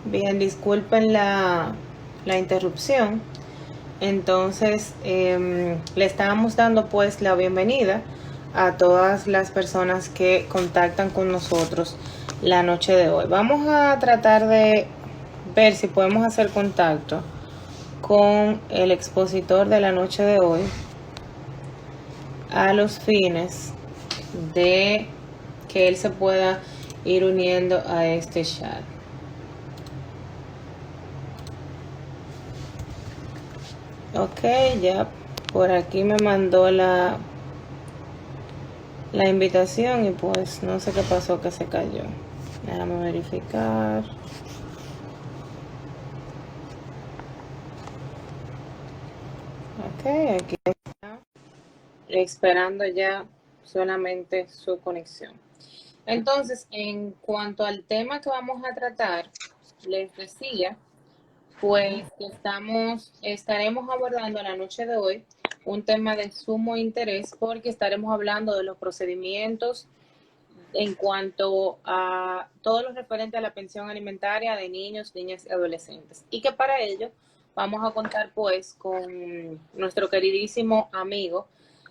Bien, disculpen la interrupción. Entonces, le estábamos dando pues la bienvenida a todas las personas que contactan con nosotros la noche de hoy. Vamos a tratar de ver si podemos hacer contacto con el expositor de la noche de hoy a los fines de que él se pueda ir uniendo a este chat. Ok, ya por aquí me mandó la invitación y pues no sé qué pasó que se cayó. Déjame verificar. Ok, aquí está. Esperando ya solamente su conexión. Entonces, en cuanto al tema que vamos a tratar, les decía pues estaremos abordando la noche de hoy un tema de sumo interés porque estaremos hablando de los procedimientos en cuanto a todo lo referente a la pensión alimentaria de niños, niñas y adolescentes. Y que para ello vamos a contar pues con nuestro queridísimo amigo,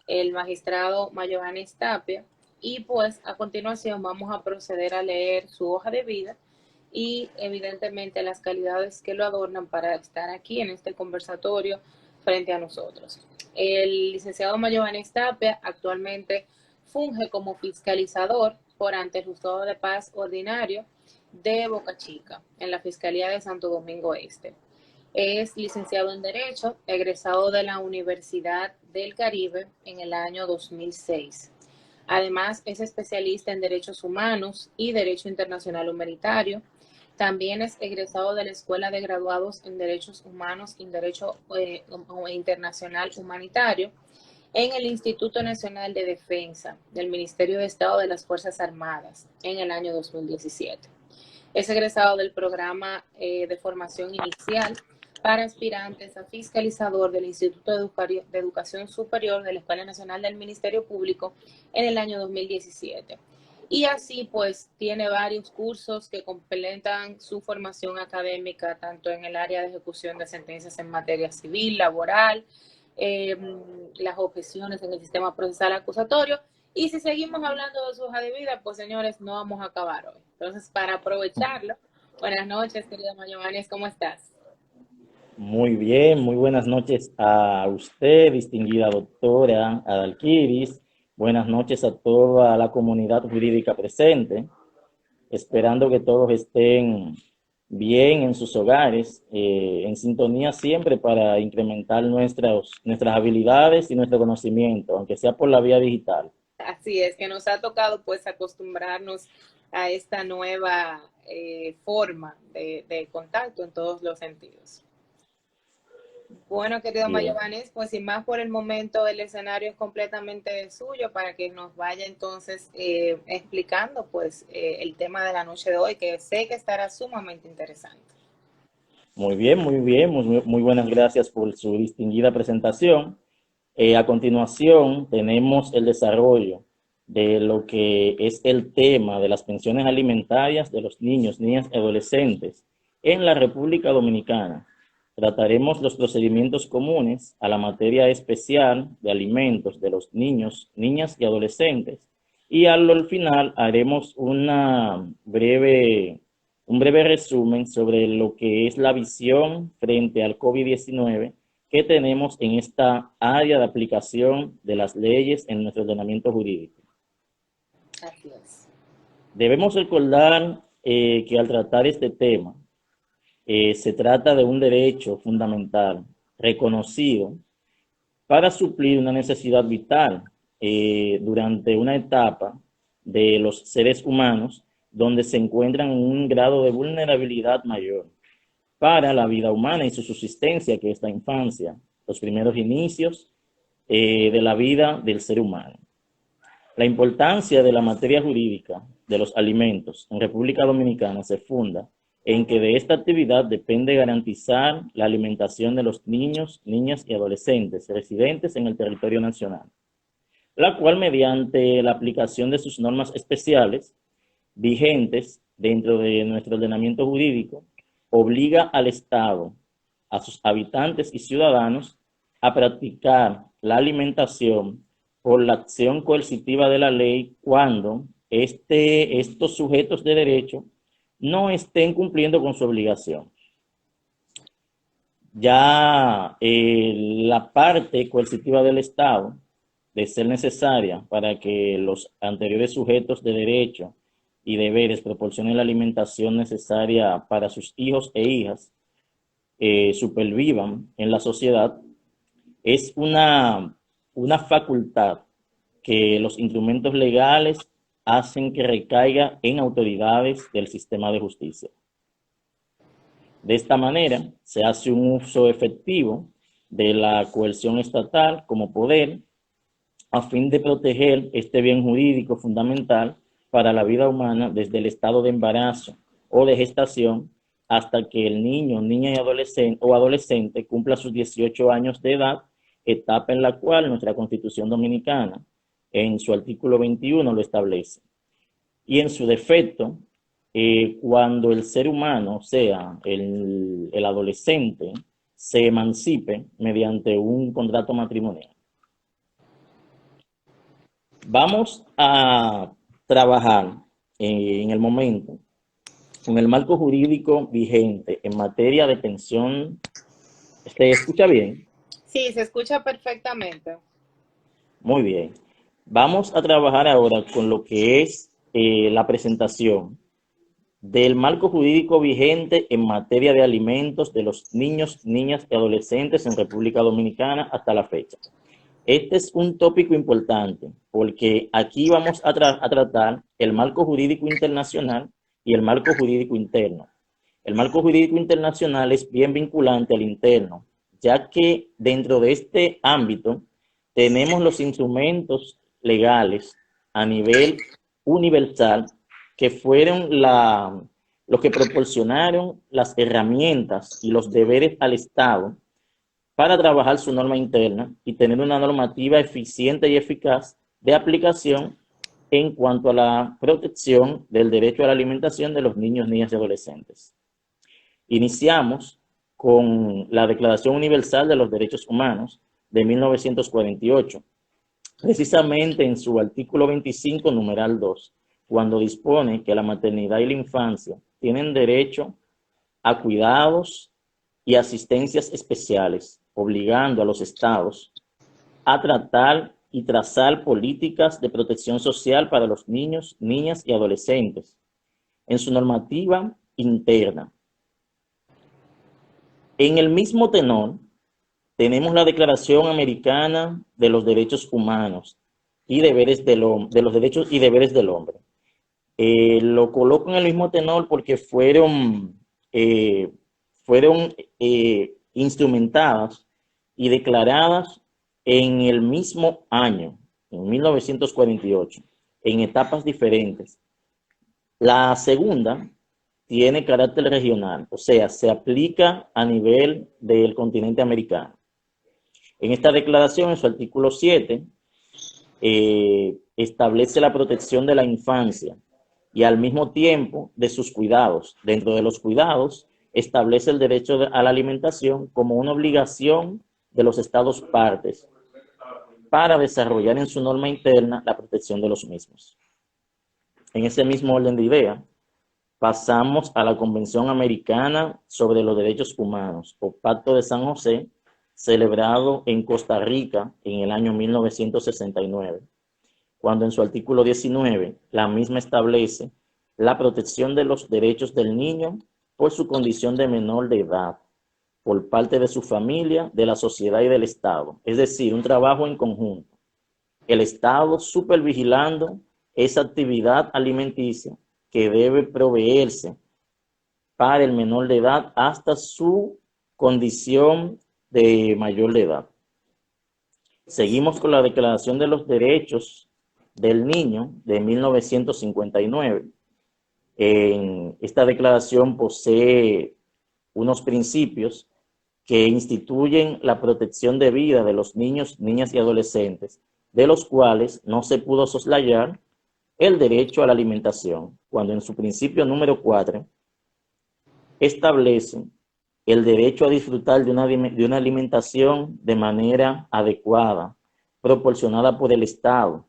el magistrado Mayohanes Tapia, y pues a continuación vamos a proceder a leer su hoja de vida y evidentemente las calidades que lo adornan para estar aquí en este conversatorio frente a nosotros. El licenciado Mayohanes Tapia actualmente funge como fiscalizador por ante el Juzgado de Paz Ordinario de Boca Chica, en la Fiscalía de Santo Domingo Este. Es licenciado en Derecho, egresado de la Universidad del Caribe en el año 2006. Además, es especialista en Derechos Humanos y Derecho Internacional Humanitario. También es egresado de la Escuela de Graduados en Derechos Humanos y Derecho Internacional Humanitario en el Instituto Nacional de Defensa del Ministerio de Estado de las Fuerzas Armadas en el año 2017. Es egresado del programa de formación inicial para aspirantes a fiscalizador del Instituto de Educación Superior de la Escuela Nacional del Ministerio Público en el año 2017. Y así pues tiene varios cursos que complementan su formación académica tanto en el área de ejecución de sentencias en materia civil, laboral, eh, las objeciones en el sistema procesal acusatorio. Y si seguimos hablando de su hoja de vida, pues señores, no vamos a acabar hoy. Entonces, para aprovecharlo, buenas noches, querida Mayomanes, ¿cómo estás? Muy bien, muy buenas noches a usted, distinguida doctora Adalquiris. Buenas noches a toda la comunidad jurídica presente, esperando que todos estén bien en sus hogares, en sintonía siempre para incrementar nuestras habilidades y nuestro conocimiento, aunque sea por la vía digital. Así es, que nos ha tocado pues acostumbrarnos a esta nueva forma de contacto en todos los sentidos. Bueno, querido Bien. Mayobanes, pues sin más por el momento, el escenario es completamente suyo para que nos vaya entonces explicando pues el tema de la noche de hoy, que sé que estará sumamente interesante. Muy bien, muy bien, muy buenas gracias por su distinguida presentación. A continuación, tenemos el desarrollo de lo que es el tema de las pensiones alimentarias de los niños, niñas y adolescentes en la República Dominicana. Trataremos los procedimientos comunes a la materia especial de alimentos de los niños, niñas y adolescentes. Y al final haremos un breve resumen sobre lo que es la visión frente al COVID-19 que tenemos en esta área de aplicación de las leyes en nuestro ordenamiento jurídico. Así es. Debemos recordar que al tratar este tema, se trata de un derecho fundamental reconocido para suplir una necesidad vital durante una etapa de los seres humanos donde se encuentran en un grado de vulnerabilidad mayor para la vida humana y su subsistencia, que es la infancia, los primeros inicios de la vida del ser humano. La importancia de la materia jurídica de los alimentos en República Dominicana se funda en que de esta actividad depende garantizar la alimentación de los niños, niñas y adolescentes residentes en el territorio nacional, la cual mediante la aplicación de sus normas especiales vigentes dentro de nuestro ordenamiento jurídico obliga al Estado, a sus habitantes y ciudadanos, a practicar la alimentación por la acción coercitiva de la ley cuando estos sujetos de derecho no estén cumpliendo con su obligación. Ya la parte coercitiva del Estado, de ser necesaria para que los anteriores sujetos de derecho y deberes proporcionen la alimentación necesaria para sus hijos e hijas, supervivan en la sociedad, es una facultad que los instrumentos legales hacen que recaiga en autoridades del sistema de justicia. De esta manera, se hace un uso efectivo de la coerción estatal como poder a fin de proteger este bien jurídico fundamental para la vida humana desde el estado de embarazo o de gestación hasta que el niño, niña y adolescente cumpla sus 18 años de edad, etapa en la cual nuestra Constitución Dominicana, en su artículo 21, lo establece. Y en su defecto, cuando el ser humano, o sea, el adolescente, se emancipe mediante un contrato matrimonial. Vamos a trabajar en el momento con el marco jurídico vigente en materia de pensión. ¿Se escucha bien? Sí, se escucha perfectamente. Muy bien. Vamos a trabajar ahora con lo que es la presentación del marco jurídico vigente en materia de alimentos de los niños, niñas y adolescentes en República Dominicana hasta la fecha. Este es un tópico importante porque aquí vamos a tratar el marco jurídico internacional y el marco jurídico interno. El marco jurídico internacional es bien vinculante al interno, ya que dentro de este ámbito tenemos los instrumentos legales a nivel universal que fueron los que proporcionaron las herramientas y los deberes al Estado para trabajar su norma interna y tener una normativa eficiente y eficaz de aplicación en cuanto a la protección del derecho a la alimentación de los niños, niñas y adolescentes. Iniciamos con la Declaración Universal de los Derechos Humanos de 1948, precisamente en su artículo 25, numeral 2, cuando dispone que la maternidad y la infancia tienen derecho a cuidados y asistencias especiales, obligando a los estados a tratar y trazar políticas de protección social para los niños, niñas y adolescentes en su normativa interna. En el mismo tenor, tenemos la Declaración Americana de los Derechos Humanos y Deberes de los Derechos y Deberes del Hombre. Lo coloco en el mismo tenor porque fueron instrumentadas y declaradas en el mismo año, en 1948, en etapas diferentes. La segunda tiene carácter regional, o sea, se aplica a nivel del continente americano. En esta declaración, en su artículo 7, establece la protección de la infancia y al mismo tiempo de sus cuidados. Dentro de los cuidados, establece el derecho a la alimentación como una obligación de los estados partes para desarrollar en su norma interna la protección de los mismos. En ese mismo orden de ideas, pasamos a la Convención Americana sobre los Derechos Humanos, o Pacto de San José, celebrado en Costa Rica en el año 1969, cuando en su artículo 19 la misma establece la protección de los derechos del niño por su condición de menor de edad, por parte de su familia, de la sociedad y del Estado. Es decir, un trabajo en conjunto. El Estado supervigilando esa actividad alimenticia que debe proveerse para el menor de edad hasta su condición de mayor de edad. Seguimos con la Declaración de los Derechos del Niño de 1959. Esta declaración posee unos principios que instituyen la protección de vida de los niños, niñas y adolescentes, de los cuales no se pudo soslayar el derecho a la alimentación, cuando en su principio número 4 establece el derecho a disfrutar de una alimentación de manera adecuada, proporcionada por el Estado,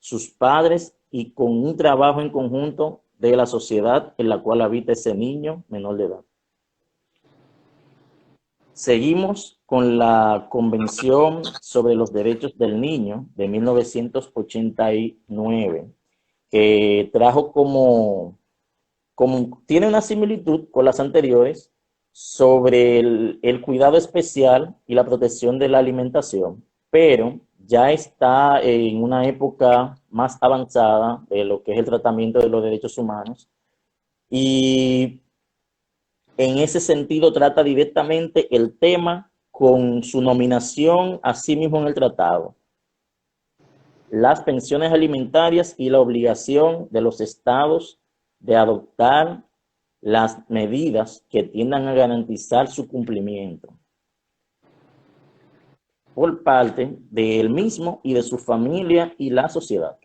sus padres y con un trabajo en conjunto de la sociedad en la cual habita ese niño menor de edad. Seguimos con la Convención sobre los Derechos del Niño de 1989, que trajo tiene una similitud con las anteriores sobre el cuidado especial y la protección de la alimentación, pero ya está en una época más avanzada de lo que es el tratamiento de los derechos humanos, y en ese sentido trata directamente el tema con su nominación así mismo en el tratado: las pensiones alimentarias y la obligación de los estados de adoptar las medidas que tiendan a garantizar su cumplimiento por parte del mismo y de su familia y la sociedad.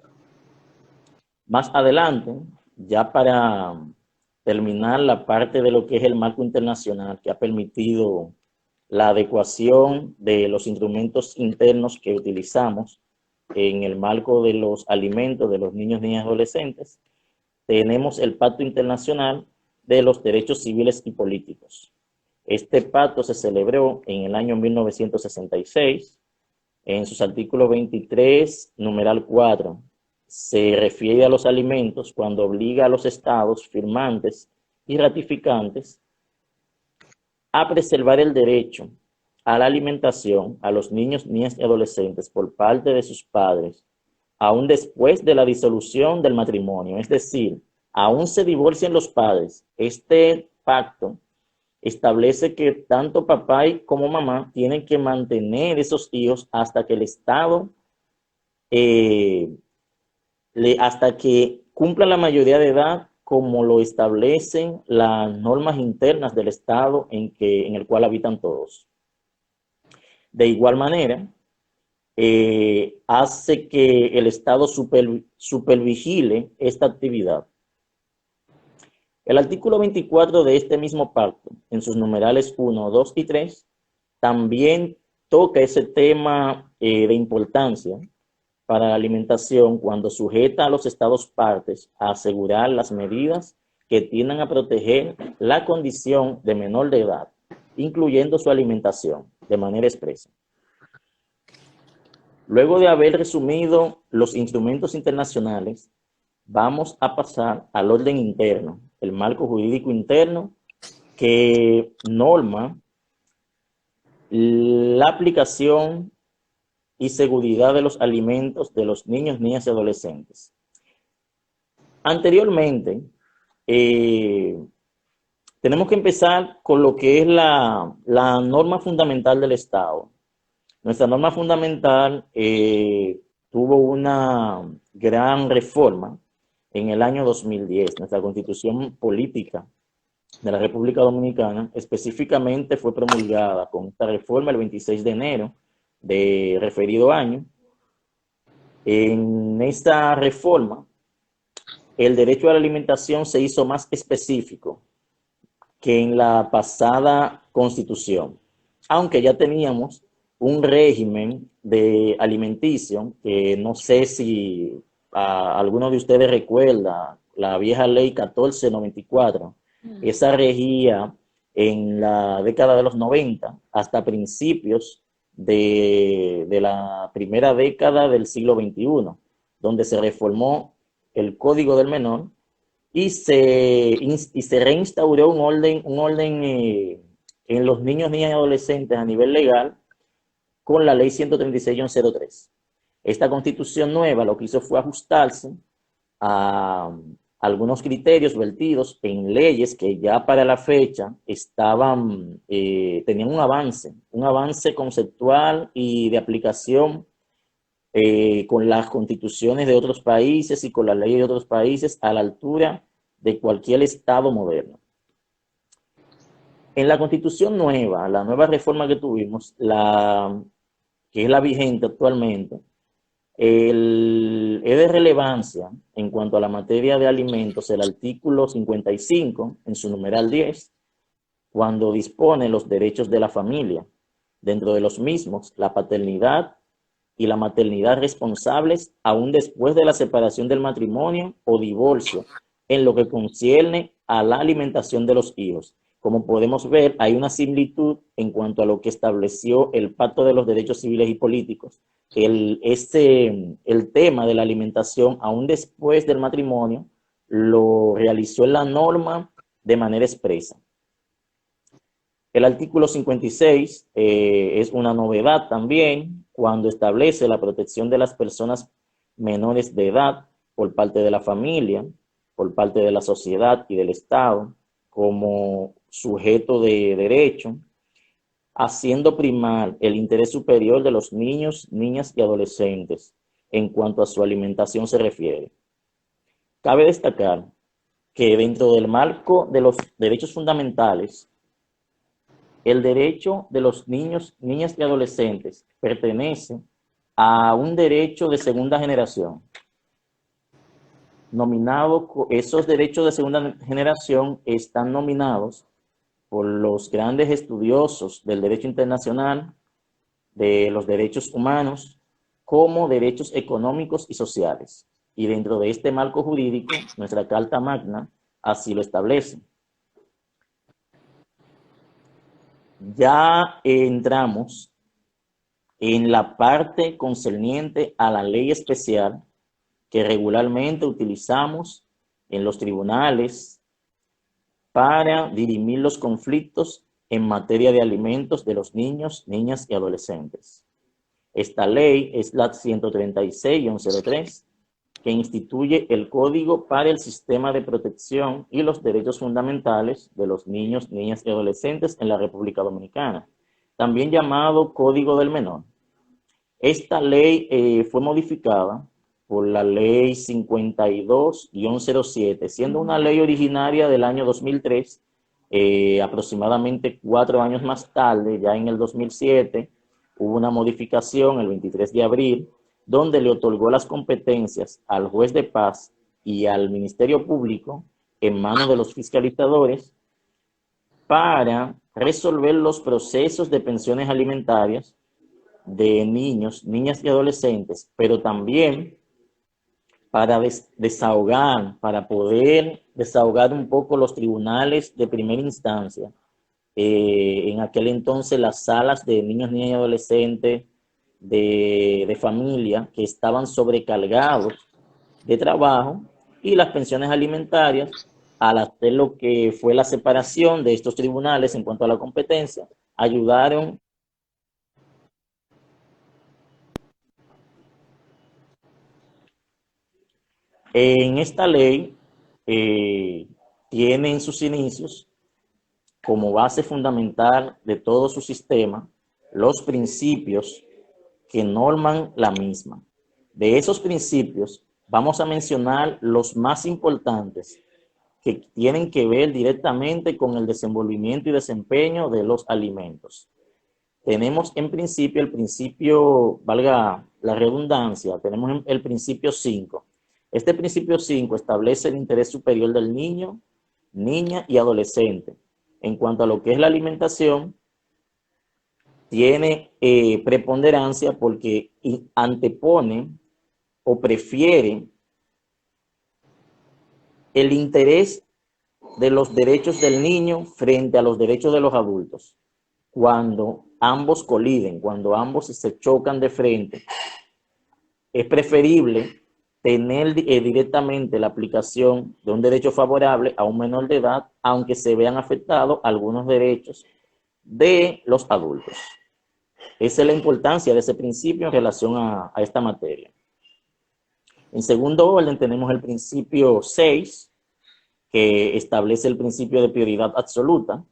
Más adelante, ya para terminar la parte de lo que es el marco internacional que ha permitido la adecuación de los instrumentos internos que utilizamos en el marco de los alimentos de los niños, niñas y adolescentes, tenemos el Pacto Internacional de los Derechos Civiles y Políticos. Este pacto se celebró en el año 1966. En sus artículos 23, numeral 4, se refiere a los alimentos cuando obliga a los estados firmantes y ratificantes a preservar el derecho a la alimentación a los niños, niñas y adolescentes por parte de sus padres, aún después de la disolución del matrimonio. Es decir, aún se divorcian los padres. Este pacto establece que tanto papá como mamá tienen que mantener esos hijos hasta que el Estado, hasta que cumplan la mayoría de edad, como lo establecen las normas internas del Estado en el cual habitan todos. De igual manera, hace que el Estado supervigile esta actividad. El artículo 24 de este mismo pacto, en sus numerales 1, 2 y 3, también toca ese tema de importancia para la alimentación cuando sujeta a los estados partes a asegurar las medidas que tiendan a proteger la condición de menor de edad, incluyendo su alimentación, de manera expresa. Luego de haber resumido los instrumentos internacionales, vamos a pasar al orden interno, el marco jurídico interno que norma la aplicación y seguridad de los alimentos de los niños, niñas y adolescentes. Anteriormente, tenemos que empezar con lo que es la norma fundamental del Estado. Nuestra norma fundamental tuvo una gran reforma en el año 2010. Nuestra Constitución Política de la República Dominicana específicamente fue promulgada con esta reforma el 26 de enero de referido año. En esta reforma, el derecho a la alimentación se hizo más específico que en la pasada Constitución, aunque ya teníamos un régimen de alimenticio que no sé si alguno de ustedes recuerda, la vieja ley 1494. Esa regía en la década de los 90 hasta principios de la primera década del siglo XXI, donde se reformó el Código del Menor y se reinstauró un orden en los niños, niñas y adolescentes a nivel legal con la ley 136-03. Esta constitución nueva lo que hizo fue ajustarse a algunos criterios vertidos en leyes que ya para la fecha tenían un avance conceptual y de aplicación con las constituciones de otros países y con las leyes de otros países a la altura de cualquier Estado moderno. En la constitución nueva, la nueva reforma que tuvimos, que es la vigente actualmente, es de relevancia en cuanto a la materia de alimentos el artículo 55 en su numeral 10, cuando dispone los derechos de la familia. Dentro de los mismos, la paternidad y la maternidad responsables aún después de la separación del matrimonio o divorcio, en lo que concierne a la alimentación de los hijos. Como podemos ver, hay una similitud en cuanto a lo que estableció el Pacto de los Derechos Civiles y Políticos. El tema de la alimentación, aún después del matrimonio, lo realizó en la norma de manera expresa. El artículo 56 es una novedad también cuando establece la protección de las personas menores de edad por parte de la familia, por parte de la sociedad y del Estado como sujeto de derecho, haciendo primar el interés superior de los niños, niñas y adolescentes en cuanto a su alimentación se refiere. Cabe destacar que dentro del marco de los derechos fundamentales, el derecho de los niños, niñas y adolescentes pertenece a un derecho de segunda generación, esos derechos de segunda generación están nominados por los grandes estudiosos del derecho internacional, de los derechos humanos, como derechos económicos y sociales. Y dentro de este marco jurídico, nuestra Carta Magna así lo establece. Ya entramos en la parte concerniente a la ley especial que regularmente utilizamos en los tribunales para dirimir los conflictos en materia de alimentos de los niños, niñas y adolescentes. Esta ley es la 136-03, que instituye el Código para el Sistema de Protección y los Derechos Fundamentales de los Niños, Niñas y Adolescentes en la República Dominicana, también llamado Código del Menor. Esta ley fue modificada por la ley 52-07, siendo una ley originaria del año 2003, aproximadamente 4 años más tarde, ya en el 2007, hubo una modificación el 23 de abril, donde le otorgó las competencias al juez de paz y al Ministerio Público en manos de los fiscalizadores para resolver los procesos de pensiones alimentarias de niños, niñas y adolescentes, pero también para para poder desahogar un poco los tribunales de primera instancia. En aquel entonces las salas de niños, niñas y adolescentes de familia que estaban sobrecargados de trabajo, y las pensiones alimentarias, al hacer lo que fue la separación de estos tribunales en cuanto a la competencia, ayudaron en esta ley. Tiene en sus inicios como base fundamental de todo su sistema los principios que norman la misma. De esos principios vamos a mencionar los más importantes que tienen que ver directamente con el desenvolvimiento y desempeño de los alimentos. Tenemos en principio el principio, valga la redundancia, tenemos el principio 5. Este principio 5 establece el interés superior del niño, niña y adolescente. En cuanto a lo que es la alimentación, tiene preponderancia porque antepone o prefiere el interés de los derechos del niño frente a los derechos de los adultos. Cuando ambos coliden, cuando ambos se chocan de frente, es preferible tener directamente la aplicación de un derecho favorable a un menor de edad, aunque se vean afectados algunos derechos de los adultos. Esa es la importancia de ese principio en relación a esta materia. En segundo orden tenemos el principio 6, que establece el principio de prioridad absoluta.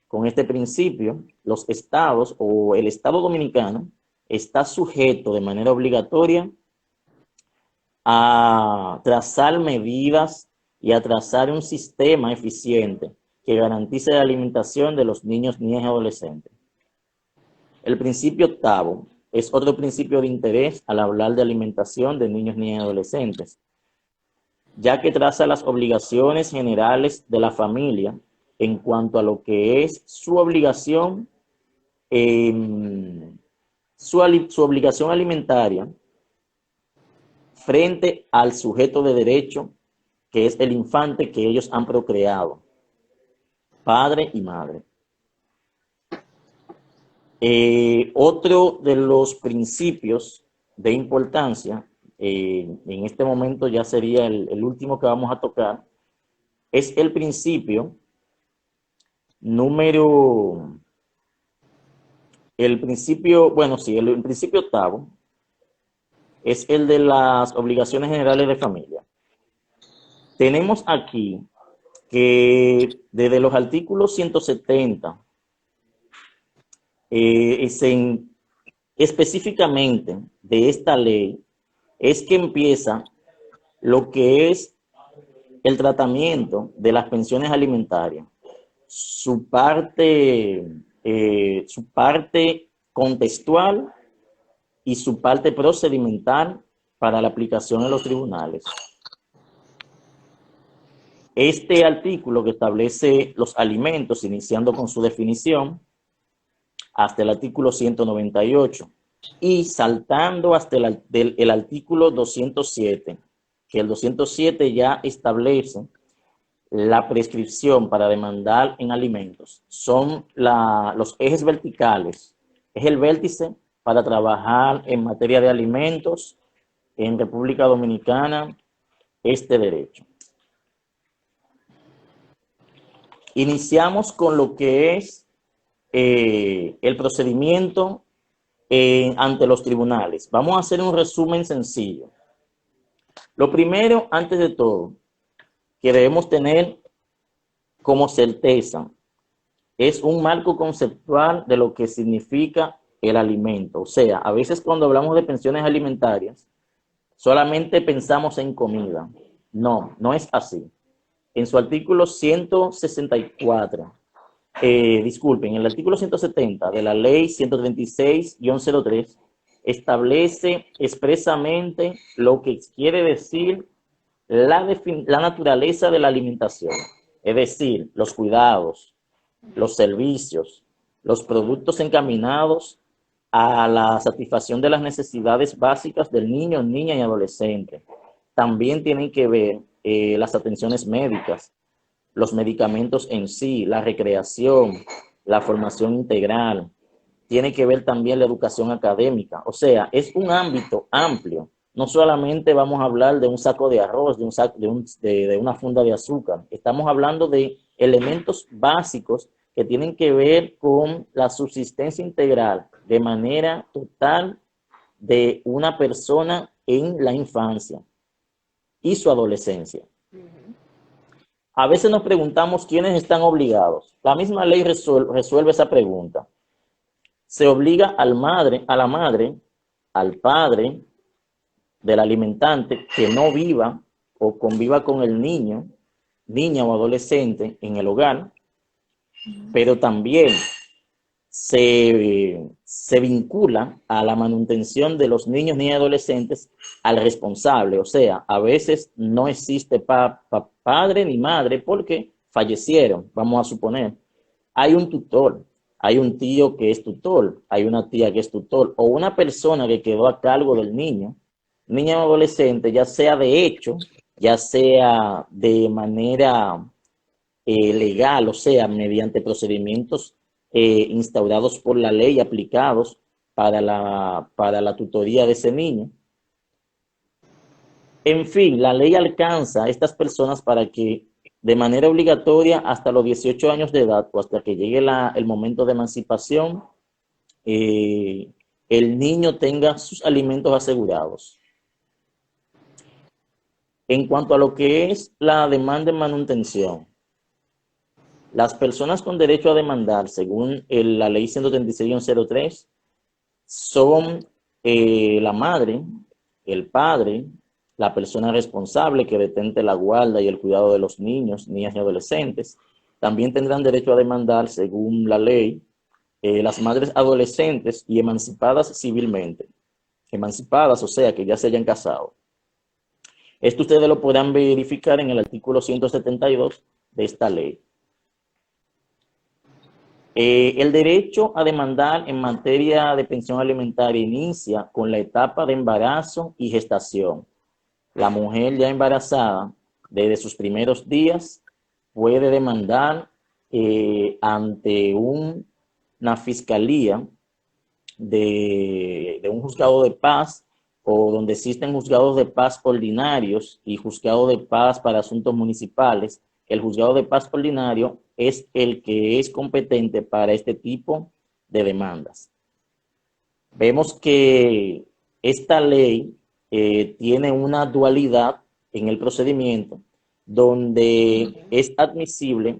Con este principio, los estados o el Estado Dominicano está sujeto de manera obligatoria a trazar medidas y a trazar un sistema eficiente que garantice la alimentación de los niños, niñas y adolescentes. El principio octavo es otro principio de interés al hablar de alimentación de niños, niñas y adolescentes, ya que traza las obligaciones generales de la familia en cuanto a lo que es su obligación, su obligación alimentaria frente al sujeto de derecho, que es el infante que ellos han procreado, padre y madre. Otro de los principios de importancia, en este momento ya sería el último que vamos a tocar, es el principio el principio octavo, es el de las obligaciones generales de familia. Tenemos aquí que desde los artículos 170, específicamente de esta ley, es que empieza lo que es el tratamiento de las pensiones alimentarias, su parte contextual y su parte procedimental para la aplicación en los tribunales. Este artículo que establece los alimentos, iniciando con su definición, hasta el artículo 198, y saltando hasta el artículo 207, que el 207 ya establece la prescripción para demandar en alimentos. Son los ejes verticales, es el vértice para trabajar en materia de alimentos en República Dominicana, este derecho. Iniciamos con lo que es el procedimiento ante los tribunales. Vamos a hacer un resumen sencillo. Lo primero, antes de todo, que debemos tener como certeza, es un marco conceptual de lo que significa el alimento. O sea, a veces cuando hablamos de pensiones alimentarias, solamente pensamos en comida. No, no es así. En su artículo 164, en el artículo 170 de la ley 136-03, establece expresamente lo que quiere decir la naturaleza de la alimentación, es decir, los cuidados, los servicios, los productos encaminados a la satisfacción de las necesidades básicas del niño, niña y adolescente. También tienen que ver las atenciones médicas, los medicamentos en sí, la recreación, la formación integral. Tiene que ver también la educación académica. O sea, es un ámbito amplio. No solamente vamos a hablar de un saco de arroz, de una funda de azúcar. Estamos hablando de elementos básicos que tienen que ver con la subsistencia integral de manera total de una persona en la infancia y su adolescencia. A veces nos preguntamos quiénes están obligados. La misma ley resuelve esa pregunta. Se obliga a la madre, al padre del alimentante que no viva o conviva con el niño, niña o adolescente en el hogar, pero también se vincula a la manutención de los niños ni adolescentes al responsable. O sea, a veces no existe padre ni madre porque fallecieron, vamos a suponer. Hay un tutor, hay un tío que es tutor, hay una tía que es tutor, o una persona que quedó a cargo del niño, niña o adolescente, ya sea de hecho, ya sea de manera legal, o sea, mediante procedimientos instaurados por la ley, aplicados para la tutoría de ese niño. En fin, la ley alcanza a estas personas para que de manera obligatoria hasta los 18 años de edad o hasta que llegue el momento de emancipación, el niño tenga sus alimentos asegurados. En cuanto a lo que es la demanda en manutención, las personas con derecho a demandar, según la ley 136-03, son la madre, el padre, la persona responsable que detente la guarda y el cuidado de los niños, niñas y adolescentes. También tendrán derecho a demandar, según la ley, las madres adolescentes y emancipadas civilmente. Emancipadas, o sea, que ya se hayan casado. Esto ustedes lo podrán verificar en el artículo 172 de esta ley. El derecho a demandar en materia de pensión alimentaria inicia con la etapa de embarazo y gestación. La mujer ya embarazada, desde sus primeros días, puede demandar ante una fiscalía de un juzgado de paz, o donde existen juzgados de paz ordinarios y juzgados de paz para asuntos municipales. El juzgado de paz ordinario es el que es competente para este tipo de demandas. Vemos que esta ley tiene una dualidad en el procedimiento, donde es admisible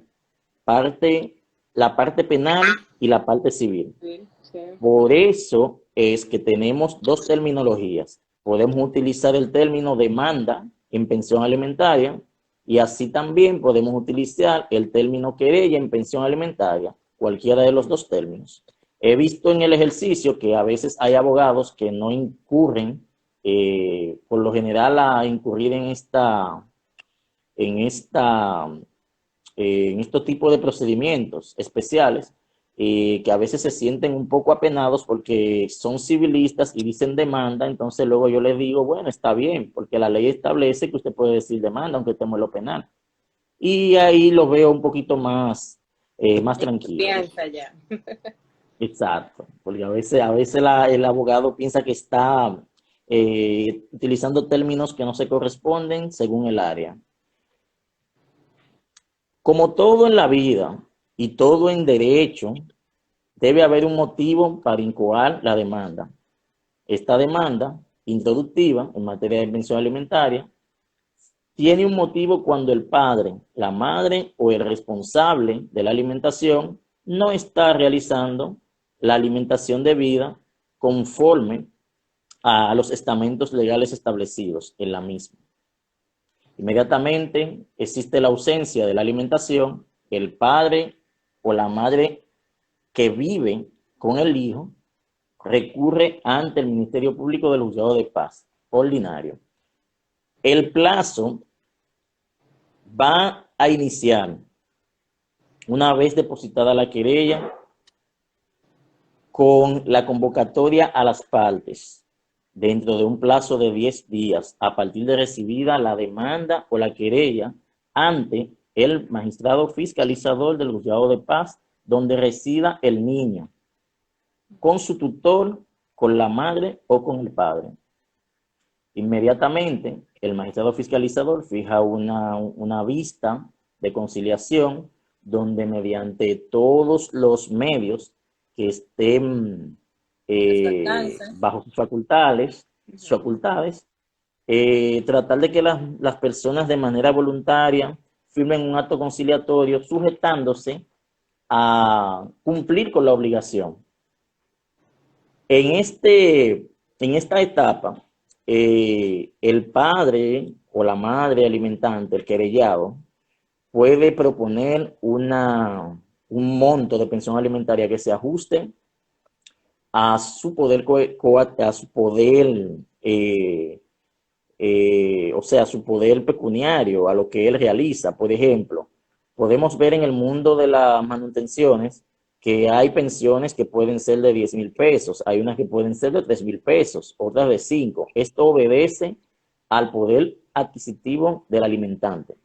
la parte penal y la parte civil. Sí, sí. Por eso es que tenemos dos terminologías. Podemos utilizar el término demanda en pensión alimentaria y así también podemos utilizar el término querella en pensión alimentaria, cualquiera de los dos términos. He visto en el ejercicio que a veces hay abogados que no incurren, por lo general, a incurrir en estos tipos de procedimientos especiales, que a veces se sienten un poco apenados porque son civilistas y dicen demanda. Entonces luego yo les digo, bueno, está bien, porque la ley establece que usted puede decir demanda aunque estemos en lo penal. Y ahí lo veo un poquito más tranquilo. Piensa ya. Exacto, porque a veces el abogado piensa que está utilizando términos que no se corresponden según el área. Como todo en la vida y todo en derecho, debe haber un motivo para incoar la demanda. Esta demanda introductiva en materia de pensión alimentaria tiene un motivo cuando el padre, la madre o el responsable de la alimentación no está realizando la alimentación debida conforme a los estamentos legales establecidos en la misma. Inmediatamente existe la ausencia de la alimentación, el padre o la madre que vive con el hijo recurre ante el Ministerio Público del Juzgado de Paz ordinario. El plazo va a iniciar una vez depositada la querella con la convocatoria a las partes dentro de un plazo de 10 días a partir de recibida la demanda o la querella ante el magistrado fiscalizador del Juzgado de Paz donde resida el niño, con su tutor, con la madre o con el padre. Inmediatamente, el magistrado fiscalizador fija una vista de conciliación donde mediante todos los medios que estén bajo sus facultades, tratar de que las personas de manera voluntaria firmen un acto conciliatorio sujetándose a cumplir con la obligación. En esta etapa, el padre o la madre alimentante, el querellado, puede proponer un monto de pensión alimentaria que se ajuste a su poder, o sea, a su poder pecuniario, a lo que él realiza. Por ejemplo, podemos ver en el mundo de las manutenciones que hay pensiones que pueden ser de 10,000 pesos, hay unas que pueden ser de 3,000 pesos, otras de 5. Esto obedece al poder adquisitivo del alimentante.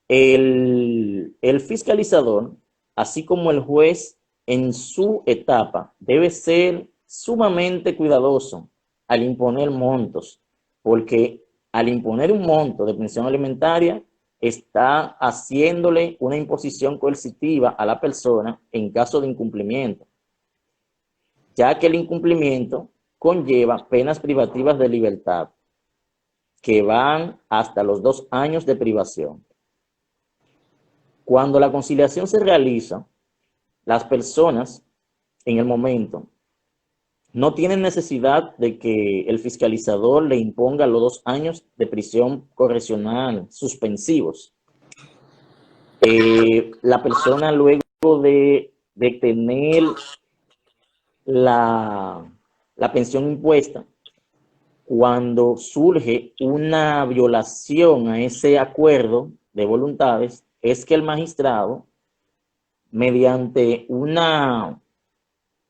El fiscalizador, así como el juez en su etapa, debe ser sumamente cuidadoso al imponer montos, porque al imponer un monto de pensión alimentaria, está haciéndole una imposición coercitiva a la persona en caso de incumplimiento, ya que el incumplimiento conlleva penas privativas de libertad que van hasta los 2 años de privación. Cuando la conciliación se realiza, las personas en el momento no tienen necesidad de que el fiscalizador le imponga los 2 años de prisión correccional suspensivos. La persona, luego de tener la pensión impuesta, cuando surge una violación a ese acuerdo de voluntades, es que el magistrado mediante una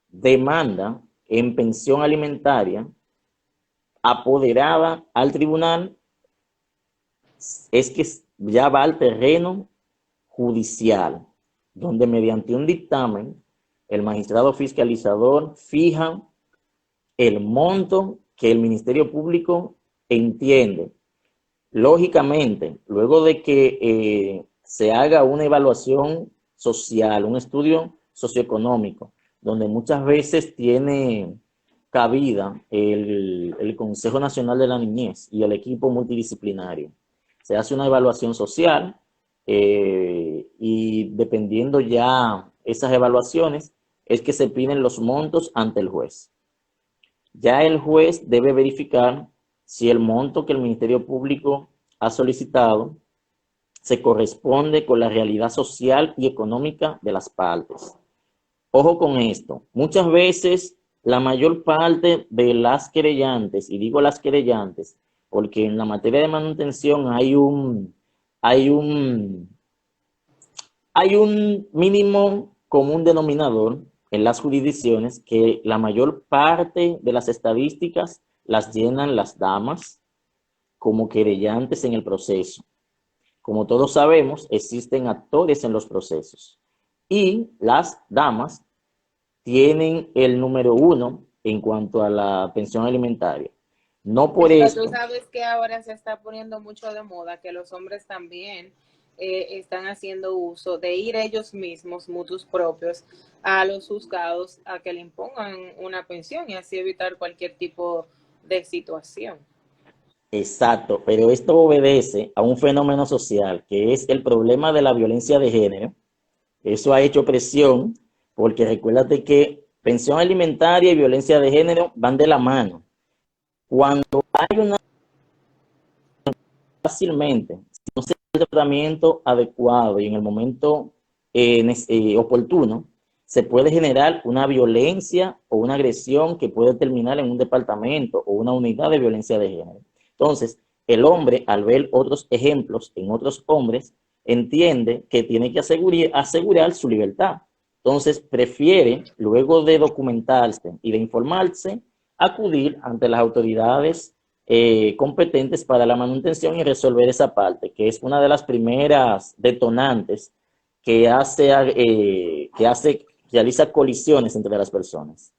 demanda en pensión alimentaria apoderada al tribunal, es que ya va al terreno judicial, donde mediante un dictamen el magistrado fiscalizador fija el monto que el Ministerio Público entiende. Lógicamente, luego de que se haga una evaluación social, un estudio socioeconómico, donde muchas veces tiene cabida el Consejo Nacional de la Niñez y el equipo multidisciplinario. Se hace una evaluación social y dependiendo ya esas evaluaciones es que se piden los montos ante el juez. Ya el juez debe verificar si el monto que el Ministerio Público ha solicitado se corresponde con la realidad social y económica de las partes. Ojo con esto, muchas veces la mayor parte de las querellantes, y digo las querellantes, porque en la materia de manutención hay un mínimo común denominador en las jurisdicciones, que la mayor parte de las estadísticas las llenan las damas como querellantes en el proceso. Como todos sabemos, existen actores en los procesos y las damas tienen el número 1 en cuanto a la pensión alimentaria. No por Pero esto. tú sabes que ahora se está poniendo mucho de moda que los hombres también están haciendo uso de ir ellos mismos, mutuos propios, a los juzgados a que le impongan una pensión y así evitar cualquier tipo de situación. Exacto, pero esto obedece a un fenómeno social que es el problema de la violencia de género. Eso ha hecho presión porque recuérdate que pensión alimentaria y violencia de género van de la mano. Cuando hay una fácilmente, si no se da el tratamiento adecuado y en el momento oportuno, se puede generar una violencia o una agresión que puede terminar en un departamento o una unidad de violencia de género. Entonces, el hombre, al ver otros ejemplos en otros hombres, entiende que tiene que asegurar su libertad. Entonces, prefiere, luego de documentarse y de informarse, acudir ante las autoridades competentes para la manutención y resolver esa parte, que es una de las primeras detonantes que realiza colisiones entre las personas.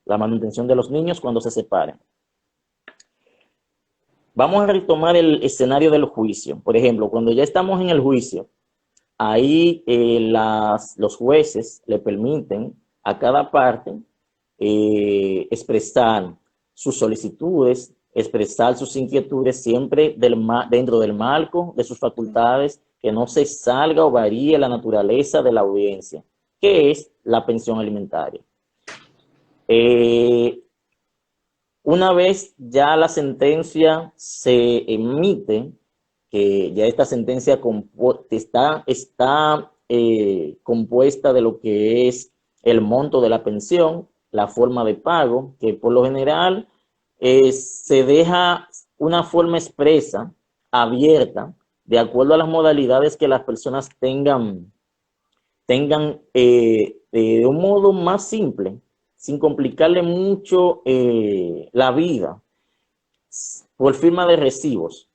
La manutención de los niños cuando se separen. Vamos a retomar el escenario del juicio. Por ejemplo, cuando ya estamos en el juicio, ahí los jueces le permiten a cada parte expresar sus solicitudes, expresar sus inquietudes siempre dentro del marco de sus facultades, que no se salga o varíe la naturaleza de la audiencia, que es la pensión alimentaria. Una vez ya la sentencia se emite, que ya esta sentencia está compuesta de lo que es el monto de la pensión, la forma de pago, que por lo general se deja una forma expresa, abierta, de acuerdo a las modalidades que las personas tengan de un modo más simple, sin complicarle mucho la vida, por firma de recibos.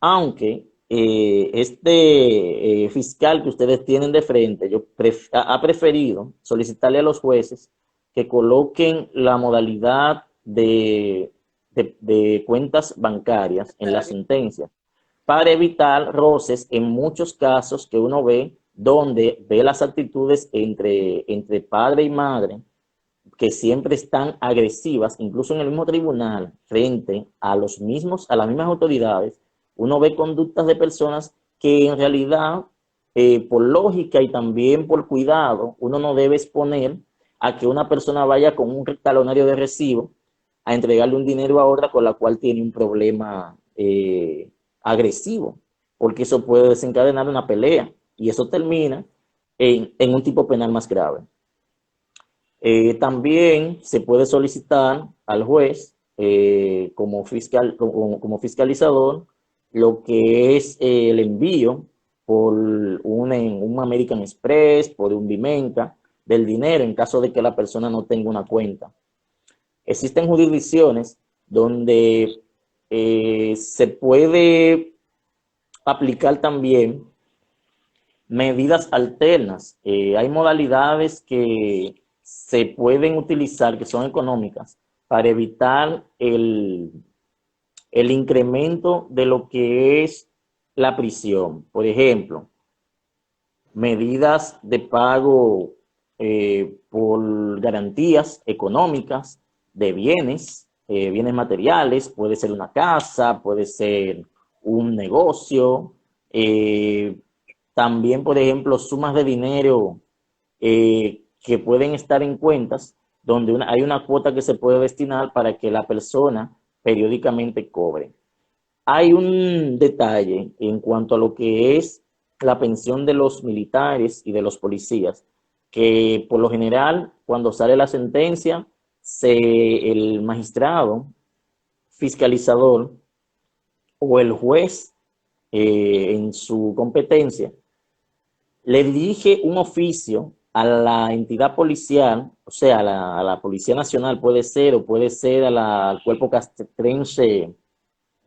Aunque este fiscal que ustedes tienen de frente ha preferido solicitarle a los jueces que coloquen la modalidad de cuentas bancarias en la sentencia, para evitar roces en muchos casos que uno ve, donde ve las actitudes entre padre y madre, que siempre están agresivas, incluso en el mismo tribunal, frente a las mismas autoridades. Uno ve conductas de personas que en realidad, por lógica y también por cuidado, uno no debe exponer a que una persona vaya con un talonario de recibo a entregarle un dinero a otra con la cual tiene un problema agresivo, porque eso puede desencadenar una pelea y eso termina en un tipo penal más grave. También se puede solicitar al juez como fiscalizador lo que es el envío por un American Express, por un Vimenca, del dinero en caso de que la persona no tenga una cuenta. Existen jurisdicciones donde se puede aplicar también medidas alternas. Hay modalidades que se pueden utilizar, que son económicas, para evitar el incremento de lo que es la prisión. Por ejemplo, medidas de pago por garantías económicas de bienes, bienes materiales, puede ser una casa, puede ser un negocio, también, por ejemplo, sumas de dinero que pueden estar en cuentas donde hay una cuota que se puede destinar para que la persona periódicamente cobre. Hay un detalle en cuanto a lo que es la pensión de los militares y de los policías, que por lo general, cuando sale la sentencia, el magistrado fiscalizador o el juez en su competencia le dirige un oficio a la entidad policial, o sea, a la Policía Nacional puede ser, o puede ser al cuerpo castrense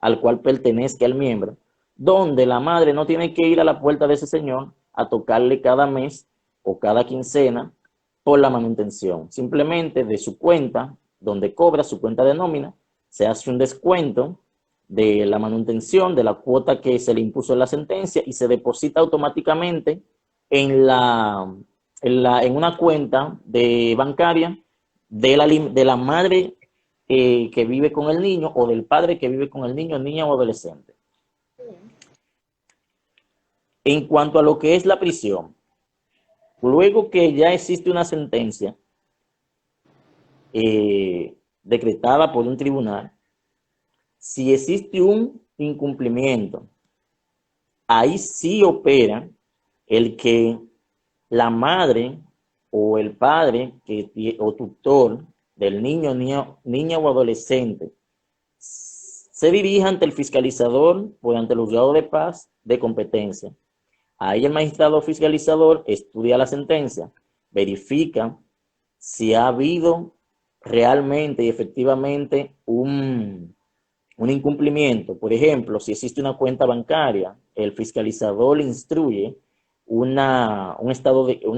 al cual pertenezca el miembro, donde la madre no tiene que ir a la puerta de ese señor a tocarle cada mes o cada quincena por la manutención. Simplemente de su cuenta, donde cobra su cuenta de nómina, se hace un descuento de la manutención, de la cuota que se le impuso en la sentencia y se deposita automáticamente en una cuenta bancaria de la madre que vive con el niño o del padre que vive con el niño, niña o adolescente. En cuanto a lo que es la prisión, luego que ya existe una sentencia decretada por un tribunal, si existe un incumplimiento, ahí sí opera el que la madre o el padre o tutor del niño, niña o adolescente se dirija ante el fiscalizador o ante el juzgado de paz de competencia. Ahí el magistrado fiscalizador estudia la sentencia, verifica si ha habido realmente y efectivamente un incumplimiento. Por ejemplo, si existe una cuenta bancaria, el fiscalizador le instruye una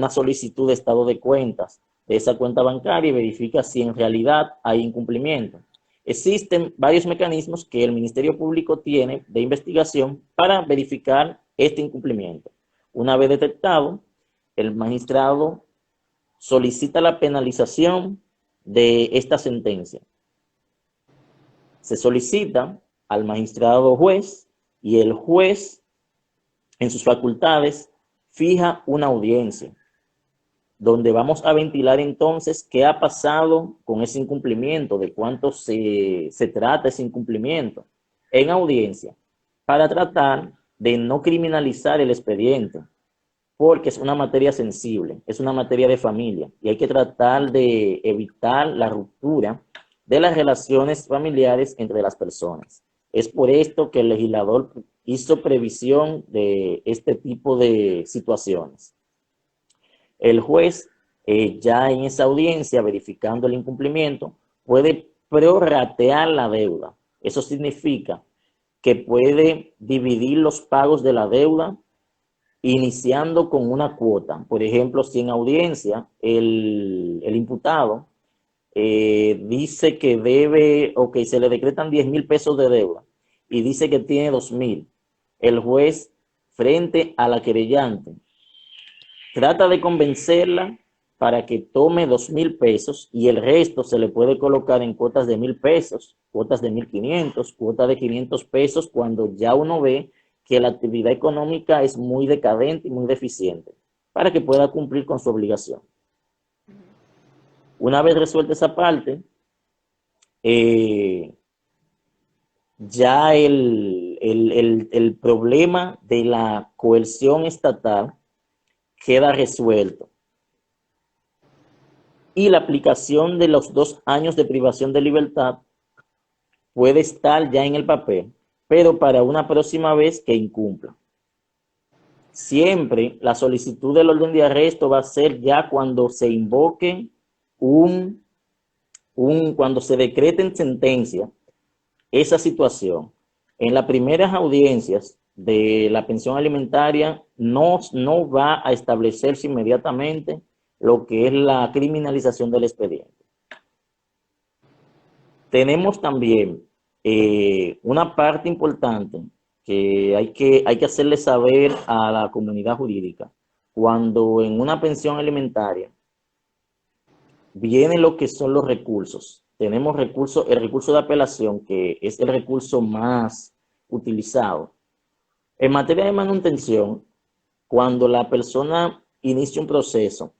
solicitud de estado de cuentas de esa cuenta bancaria y verifica si en realidad hay incumplimiento. Existen varios mecanismos que el Ministerio Público tiene de investigación para verificar este incumplimiento. Una vez detectado, el magistrado solicita la penalización de esta sentencia. Se solicita al magistrado juez y el juez, en sus facultades, fija una audiencia donde vamos a ventilar entonces qué ha pasado con ese incumplimiento, de cuánto se trata ese incumplimiento en audiencia, para tratar de no criminalizar el expediente, porque es una materia sensible, es una materia de familia y hay que tratar de evitar la ruptura de las relaciones familiares entre las personas. Es por esto que el legislador hizo previsión de este tipo de situaciones. El juez, ya en esa audiencia, verificando el incumplimiento, puede prorratear la deuda. Eso significa que puede dividir los pagos de la deuda iniciando con una cuota. Por ejemplo, si en audiencia el imputado dice que debe, se le decretan 10,000 pesos de deuda y dice que tiene 2,000, el juez, frente a la querellante, trata de convencerla para que tome 2,000 pesos y el resto se le puede colocar en cuotas de 1,000 pesos, cuotas de 1,500, cuotas de 500 pesos, cuando ya uno ve que la actividad económica es muy decadente y muy deficiente, para que pueda cumplir con su obligación. Una vez resuelta esa parte, ya el problema de la coerción estatal queda resuelto. Y la aplicación de los 2 años de privación de libertad puede estar ya en el papel, pero para una próxima vez que incumpla. siempre la solicitud del orden de arresto va a ser ya cuando se invoque cuando se decrete en sentencia esa situación. En las primeras audiencias de la pensión alimentaria no va a establecerse inmediatamente lo que es la criminalización del expediente. Tenemos también una parte importante que hay que hacerle saber a la comunidad jurídica. Cuando en una pensión alimentaria vienen lo que son los recursos. Tenemos el recurso de apelación, que es el recurso más utilizado. En materia de manutención, cuando la persona inicia un proceso,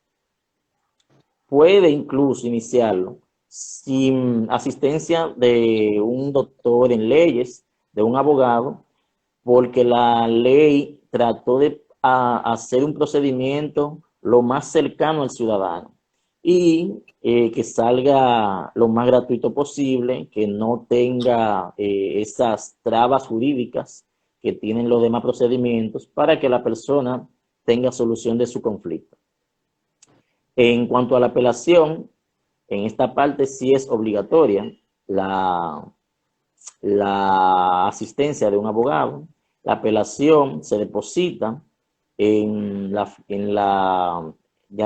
puede incluso iniciarlo sin asistencia de un doctor en leyes, de un abogado, porque la ley trató de hacer un procedimiento lo más cercano al ciudadano y que salga lo más gratuito posible, que no tenga esas trabas jurídicas que tienen los demás procedimientos, para que la persona tenga solución de su conflicto. En cuanto a la apelación, en esta parte sí es obligatoria la asistencia de un abogado. La apelación se deposita ya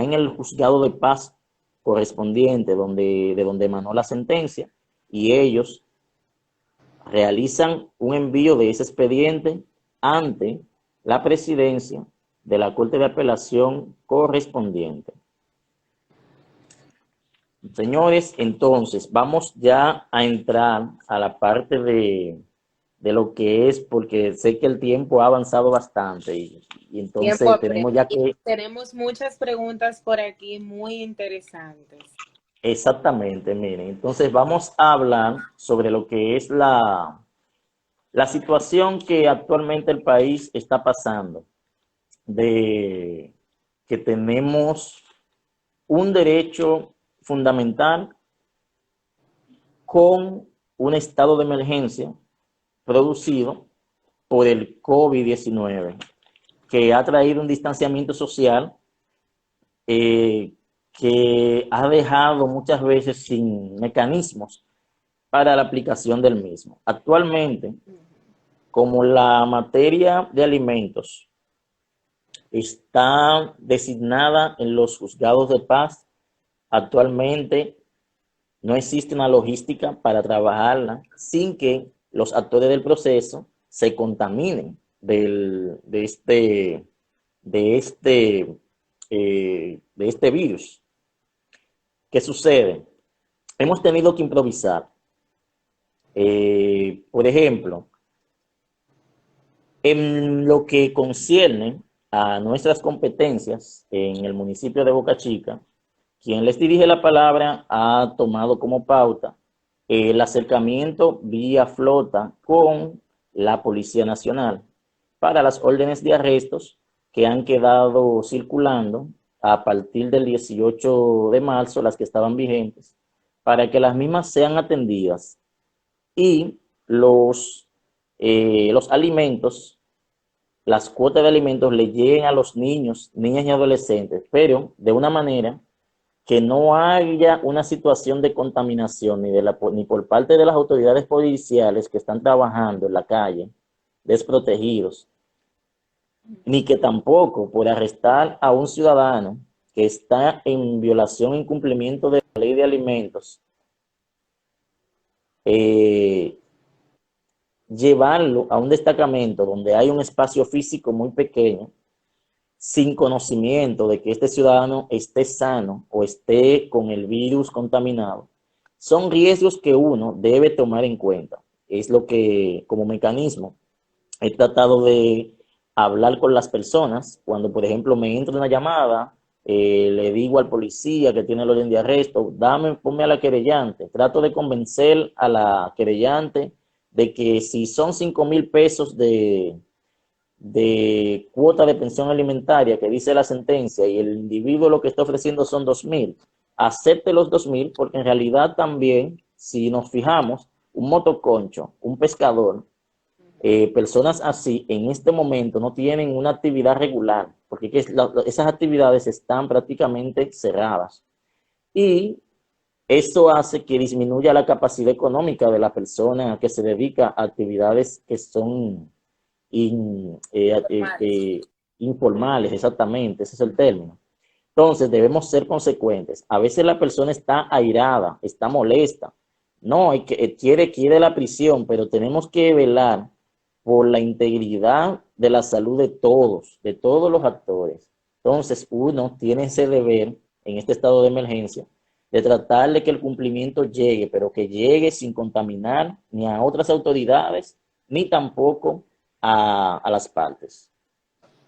en el juzgado de paz correspondiente de donde emanó la sentencia, y ellos realizan un envío de ese expediente ante la presidencia de la Corte de Apelación correspondiente. Señores, entonces vamos ya a entrar a la parte de lo que es, porque sé que el tiempo ha avanzado bastante y entonces tenemos ya que... Tenemos muchas preguntas por aquí muy interesantes. Exactamente, miren, entonces vamos a hablar sobre lo que es la situación que actualmente el país está pasando, de que tenemos un derecho fundamental con un estado de emergencia producido por el COVID-19, que ha traído un distanciamiento social que ha dejado muchas veces sin mecanismos para la aplicación del mismo. Actualmente, como la materia de alimentos está designada en los juzgados de paz, actualmente no existe una logística para trabajarla sin que los actores del proceso se contaminen de este virus. ¿Qué sucede? Hemos tenido que improvisar. Por ejemplo, en lo que concierne a nuestras competencias en el municipio de Boca Chica, quien les dirige la palabra ha tomado como pauta el acercamiento vía flota con la Policía Nacional para las órdenes de arrestos que han quedado circulando a partir del 18 de marzo, las que estaban vigentes, para que las mismas sean atendidas y los alimentos, las cuotas de alimentos le lleguen a los niños, niñas y adolescentes, pero de una manera que no haya una situación de contaminación ni por parte de las autoridades policiales que están trabajando en la calle, desprotegidos, ni que tampoco por arrestar a un ciudadano que está en violación e incumplimiento de la ley de alimentos, llevarlo a un destacamento donde hay un espacio físico muy pequeño, sin conocimiento de que este ciudadano esté sano o esté con el virus contaminado, son riesgos que uno debe tomar en cuenta. Es lo que, como mecanismo, he tratado de hablar con las personas. Cuando, por ejemplo, me entra una llamada, le digo al policía que tiene el orden de arresto, ponme a la querellante. Trato de convencer a la querellante de que si son 5,000 pesos de cuota de pensión alimentaria que dice la sentencia y el individuo lo que está ofreciendo son 2,000, acepte los 2,000, porque en realidad también, si nos fijamos, un motoconcho, un pescador, personas así en este momento no tienen una actividad regular, porque esas actividades están prácticamente cerradas. Y esto hace que disminuya la capacidad económica de la persona que se dedica a actividades que son Formales. informales, exactamente, ese es el término. Entonces debemos ser consecuentes. A veces la persona está airada, está molesta, no, quiere la prisión, pero tenemos que velar por la integridad de la salud de todos los actores. Entonces uno tiene ese deber en este estado de emergencia de tratar de que el cumplimiento llegue, pero que llegue sin contaminar ni a otras autoridades, ni tampoco a las partes.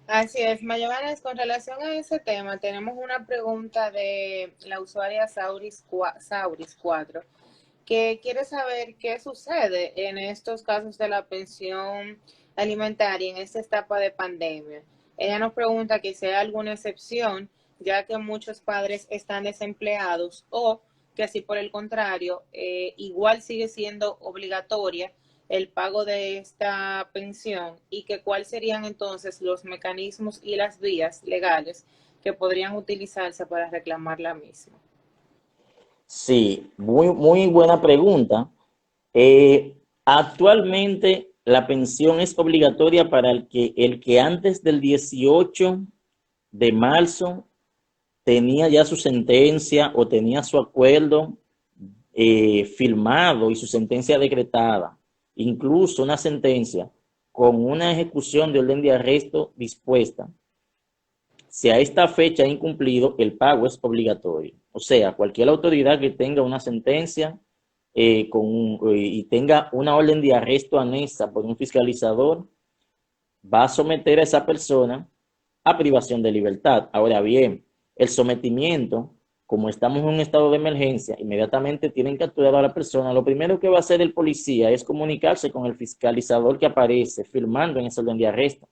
Así es, Mayoganes, con relación a ese tema, tenemos una pregunta de la usuaria Sauris 4, que quiere saber qué sucede en estos casos de la pensión alimentaria en esta etapa de pandemia. Ella nos pregunta que si hay alguna excepción, ya que muchos padres están desempleados, o que si por el contrario, igual sigue siendo obligatoria el pago de esta pensión, y que cuáles serían entonces los mecanismos y las vías legales que podrían utilizarse para reclamar la misma. Sí, muy buena pregunta. Actualmente la pensión es obligatoria para el que antes del 18 de marzo tenía ya su sentencia o tenía su acuerdo firmado y su sentencia decretada, incluso una sentencia con una ejecución de orden de arresto dispuesta. Si a esta fecha ha incumplido, el pago es obligatorio. O sea, cualquier autoridad que tenga una sentencia y tenga una orden de arresto anexa por un fiscalizador, va a someter a esa persona a privación de libertad. Ahora bien, el sometimiento, como estamos en un estado de emergencia, inmediatamente tienen que actuar a la persona. Lo primero que va a hacer el policía es comunicarse con el fiscalizador que aparece firmando en esa orden de arresto.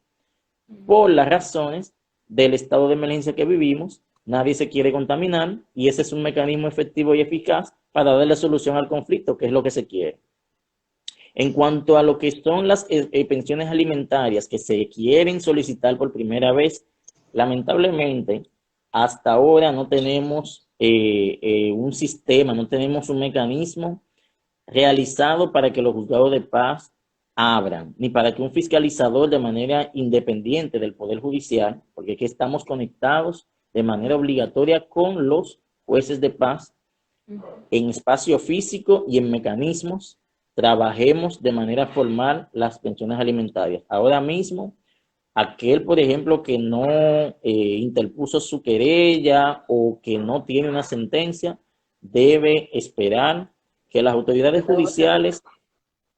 Por las razones del estado de emergencia que vivimos, nadie se quiere contaminar y ese es un mecanismo efectivo y eficaz para darle solución al conflicto, que es lo que se quiere. En cuanto a lo que son las pensiones alimentarias que se quieren solicitar por primera vez, lamentablemente, hasta ahora no tenemos un sistema, no tenemos un mecanismo realizado para que los juzgados de paz abran, ni para que un fiscalizador de manera independiente del Poder Judicial, porque aquí estamos conectados de manera obligatoria con los jueces de paz en espacio físico y en mecanismos, trabajemos de manera formal las pensiones alimentarias. Ahora mismo, aquel, por ejemplo, que no interpuso su querella o que no tiene una sentencia, debe esperar que las autoridades judiciales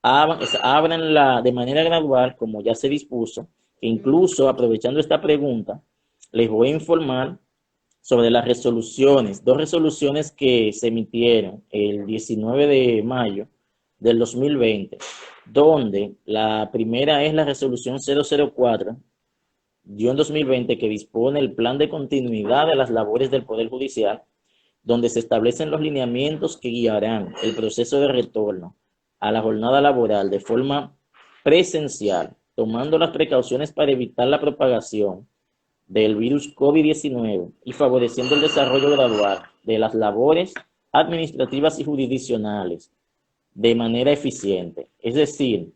abran de manera gradual, como ya se dispuso, que incluso aprovechando esta pregunta, les voy a informar sobre las resoluciones, dos resoluciones que se emitieron el 19 de mayo del 2020, donde la primera es la resolución 004-2020, que dispone el plan de continuidad de las labores del Poder Judicial, donde se establecen los lineamientos que guiarán el proceso de retorno a la jornada laboral de forma presencial, tomando las precauciones para evitar la propagación del virus COVID-19 y favoreciendo el desarrollo gradual de las labores administrativas y jurisdiccionales de manera eficiente. Es decir,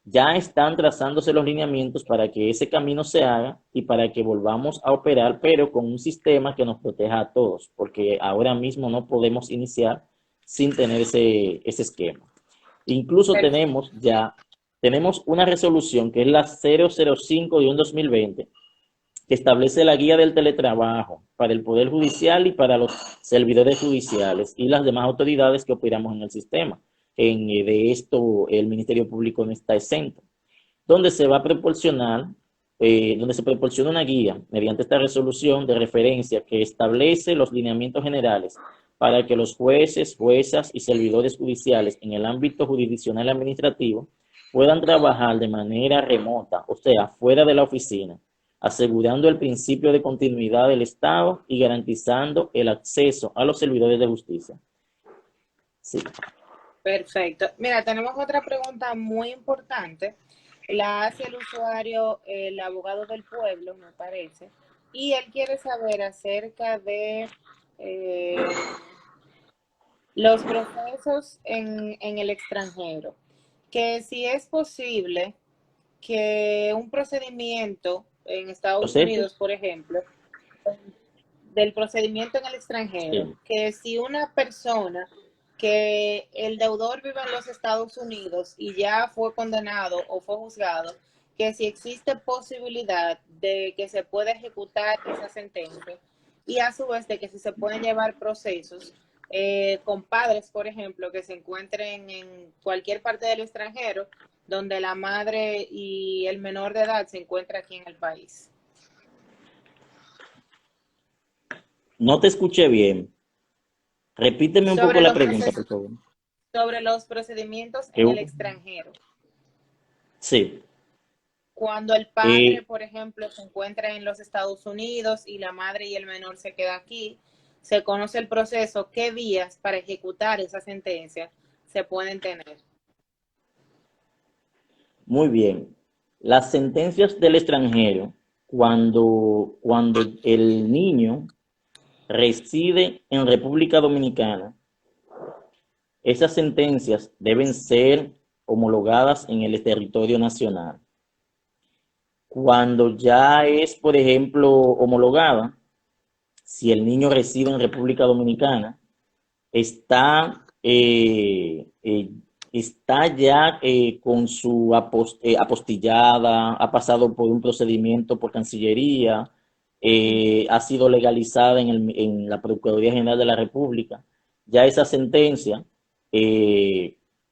ya están trazándose los lineamientos para que ese camino se haga y para que volvamos a operar, pero con un sistema que nos proteja a todos, porque ahora mismo no podemos iniciar sin tener ese esquema. Incluso tenemos una resolución que es la 005-2020, que establece la guía del teletrabajo para el Poder Judicial y para los servidores judiciales y las demás autoridades que operamos en el sistema. De esto el Ministerio Público no está exento, donde se va a proporcionar, donde se proporciona una guía mediante esta resolución de referencia que establece los lineamientos generales para que los jueces, juezas y servidores judiciales en el ámbito jurisdiccional y administrativo puedan trabajar de manera remota, o sea, fuera de la oficina, asegurando el principio de continuidad del Estado y garantizando el acceso a los servidores de justicia. Sí. Perfecto. Mira, tenemos otra pregunta muy importante la hace el usuario, el abogado del pueblo, me parece, y él quiere saber acerca de los procesos en el extranjero, que si es posible que un procedimiento en Estados Unidos, Procesos, por ejemplo, del procedimiento en el extranjero, sí. que si una persona que el deudor vive en los Estados Unidos y ya fue condenado o fue juzgado, que si existe posibilidad de que se pueda ejecutar esa sentencia y a su vez de que si se pueden llevar procesos con padres, por ejemplo, que se encuentren en cualquier parte del extranjero donde la madre y el menor de edad se encuentra aquí en el país. No te escuché bien. Repíteme un poco Sobre la los, pregunta, por favor. sobre los procedimientos Que en el hu- extranjero. Sí. Cuando el padre, Eh, por ejemplo, se encuentra en los Estados Unidos y la madre y el menor se queda aquí, se conoce el proceso, qué vías para ejecutar esa sentencia se pueden tener. Muy bien. Las sentencias del extranjero, cuando el niño reside en República Dominicana, esas sentencias deben ser homologadas en el territorio nacional. Cuando ya es, por ejemplo, homologada, si el niño reside en República Dominicana, está, está ya con su apostillada, ha pasado por un procedimiento por Cancillería, ha sido legalizada en la Procuraduría General de la República. Ya esa sentencia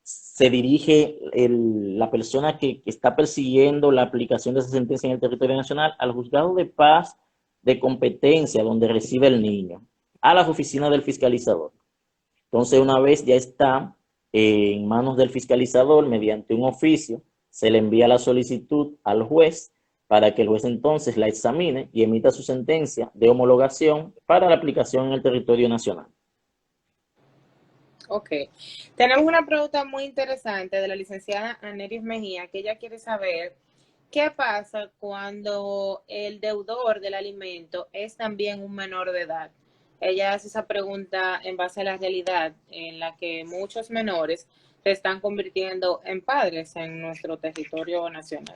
se dirige la persona que está persiguiendo la aplicación de esa sentencia en el territorio nacional al juzgado de paz de competencia donde reside el niño, a las oficinas del fiscalizador. Entonces, una vez ya está en manos del fiscalizador, mediante un oficio, se le envía la solicitud al juez para que el juez entonces la examine y emita su sentencia de homologación para la aplicación en el territorio nacional. Ok. Tenemos una pregunta muy interesante de la licenciada Aneris Mejía, que ella quiere saber qué pasa cuando el deudor del alimento es también un menor de edad. Ella hace esa pregunta en base a la realidad en la que muchos menores se están convirtiendo en padres en nuestro territorio nacional.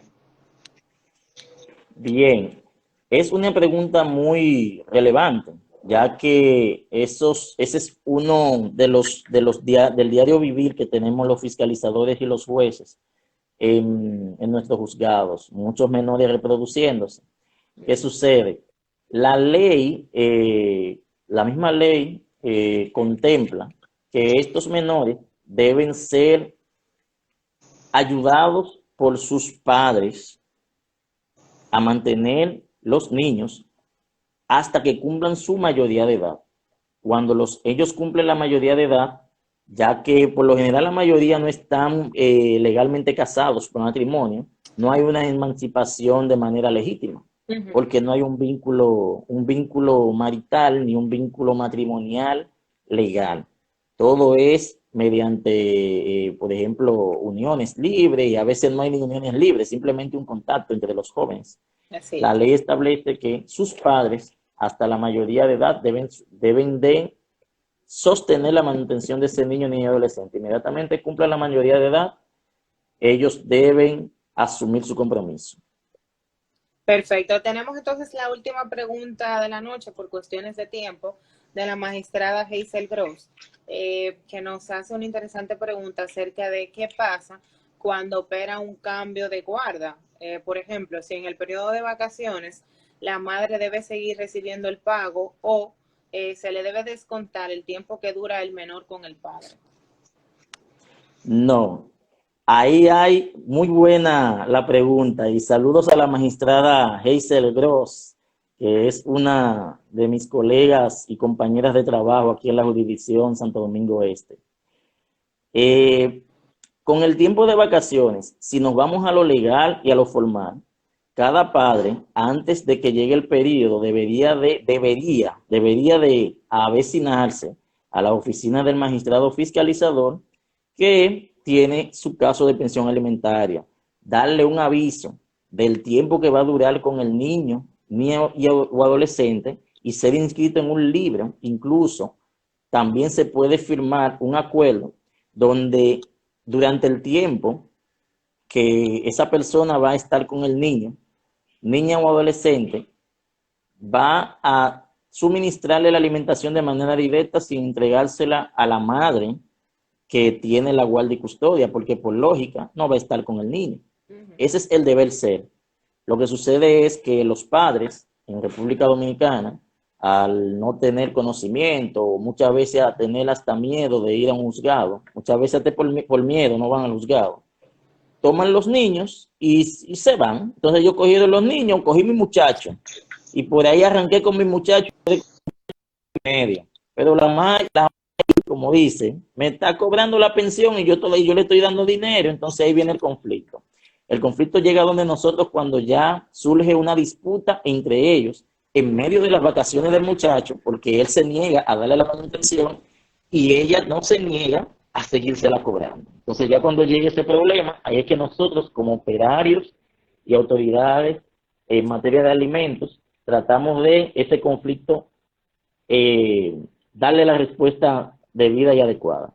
Bien, es una pregunta muy relevante, ya que ese es uno del diario vivir que tenemos los fiscalizadores y los jueces en nuestros juzgados, muchos menores reproduciéndose. ¿Qué sucede? La ley, la misma ley contempla que estos menores deben ser ayudados por sus padres a mantener los niños hasta que cumplan su mayoría de edad. Cuando ellos cumplen la mayoría de edad, ya que por lo general la mayoría no están legalmente casados por matrimonio, no hay una emancipación de manera legítima, Uh -huh. porque no hay un vínculo marital ni un vínculo matrimonial legal. Todo es mediante, por ejemplo, uniones libres, y a veces no hay ni uniones libres, simplemente un contacto entre los jóvenes. Así La es. ley establece que sus padres hasta la mayoría de edad deben de sostener la manutención de ese niño ni adolescente. Inmediatamente cumpla la mayoría de edad, ellos deben asumir su compromiso. Perfecto. Tenemos entonces la última pregunta de la noche por cuestiones de tiempo de la magistrada Hazel Gross, que nos hace una interesante pregunta acerca de qué pasa cuando opera un cambio de guarda. Por ejemplo, si en el periodo de vacaciones la madre debe seguir recibiendo el pago o se le debe descontar el tiempo que dura el menor con el padre. No, ahí hay muy buena la pregunta y saludos a la magistrada Hazel Gross, que es una de mis colegas y compañeras de trabajo aquí en la jurisdicción Santo Domingo Este. Con el tiempo de vacaciones, si nos vamos a lo legal y a lo formal, cada padre, antes de que llegue el periodo, debería de avecinarse a la oficina del magistrado fiscalizador que tiene su caso de pensión alimentaria darle un aviso del tiempo que va a durar con el niño o adolescente y ser inscrito en un libro. Incluso también se puede firmar un acuerdo donde durante el tiempo que esa persona va a estar con el niño, niña o adolescente, va a suministrarle la alimentación de manera directa sin entregársela a la madre que tiene la guardia y custodia, porque por lógica no va a estar con el niño. Ese es el deber ser. Lo que sucede es que los padres en República Dominicana, al no tener conocimiento, muchas veces a tener hasta miedo de ir a un juzgado, muchas veces hasta por miedo no van al juzgado, toman los niños y se van. Entonces yo cogí de los niños, cogí mi muchacho y por ahí arranqué con mi muchacho de media. Pero la madre, como dice, me está cobrando la pensión y yo le estoy dando dinero, entonces ahí viene el conflicto. El conflicto llega donde nosotros cuando ya surge una disputa entre ellos en medio de las vacaciones del muchacho, porque él se niega a darle la manutención y ella no se niega a seguírsela cobrando. Entonces ya cuando llegue ese problema, ahí es que nosotros como operarios y autoridades en materia de alimentos tratamos de ese conflicto darle la respuesta debida y adecuada.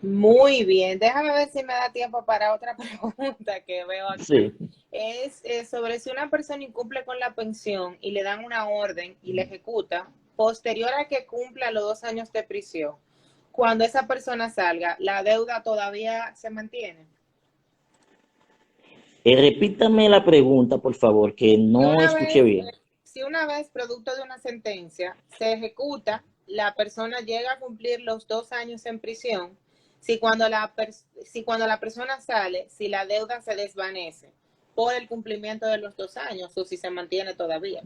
Muy bien, déjame ver si me da tiempo para otra pregunta que veo aquí. Sí. Es sobre si una persona incumple con la pensión y le dan una orden y la ejecuta, posterior a que cumpla los 2 años de prisión, cuando esa persona salga, ¿la deuda todavía se mantiene? Repítame la pregunta, por favor, que Si no una escuché vez, bien. si una vez, producto de una sentencia, se ejecuta, la persona llega a cumplir los 2 años en prisión, si cuando la persona sale, si la deuda se desvanece por el cumplimiento de los 2 años o si se mantiene todavía.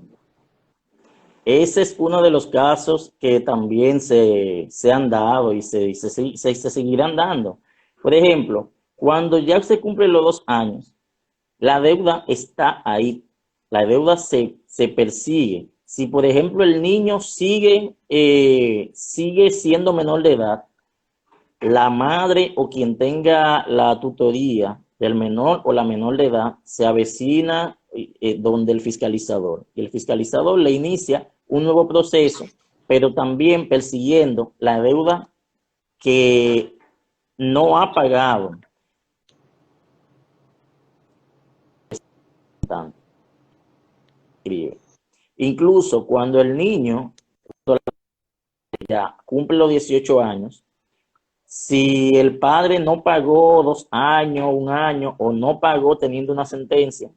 Ese es uno de los casos que también se han dado y se seguirán dando. Por ejemplo, cuando ya se cumplen los 2 años, la deuda está ahí, la deuda se persigue. Si, por ejemplo, el niño sigue siendo menor de edad, la madre o quien tenga la tutoría del menor o la menor de edad se avecina donde el fiscalizador. Y el fiscalizador le inicia un nuevo proceso, pero también persiguiendo la deuda que no ha pagado. Incluso cuando el niño ya cumple los 18 años, si el padre no pagó 2 años, 1 año o no pagó teniendo una sentencia,